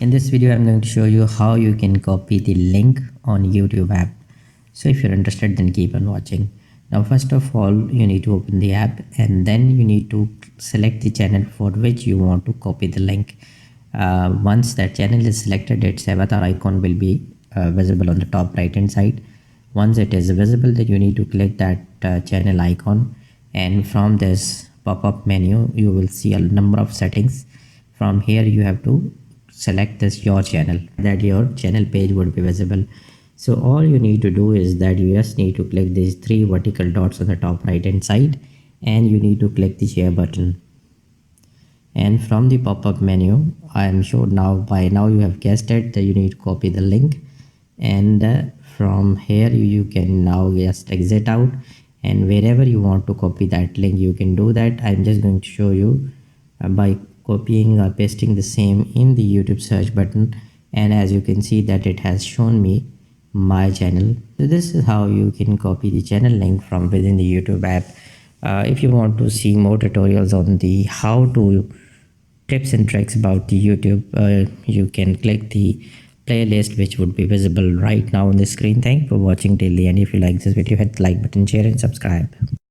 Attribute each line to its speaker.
Speaker 1: In this video, I'm going to show you how you can copy the link on YouTube app. So if you're interested, then keep on watching. Now, first of all, you need to open the app and then you need to select the channel for which you want to copy the link. Once that channel is selected, its avatar icon will be visible on the top right hand side. Once it is visible, then you need to click that channel icon, and from this pop-up menu you will see a number of settings. From here you have to select this your channel, that your channel page would be visible. So all you need to do is that you just need to click these three vertical dots on the top right hand side, and you need to click the share button. And from the pop-up menu, I am sure now by now you have guessed it that you need to copy the link, and from here you can now just exit out, and wherever you want to copy that link you can do that. I'm just going to show you by copying or pasting the same in the YouTube search button, and as you can see that it has shown me my channel. So this is how you can copy the channel link from within the YouTube app. If you want to see more tutorials on the how to tips and tricks about the YouTube, you can click the playlist which would be visible right now on the screen. Thank you for watching daily, and if you like this video, hit the like button, share and subscribe.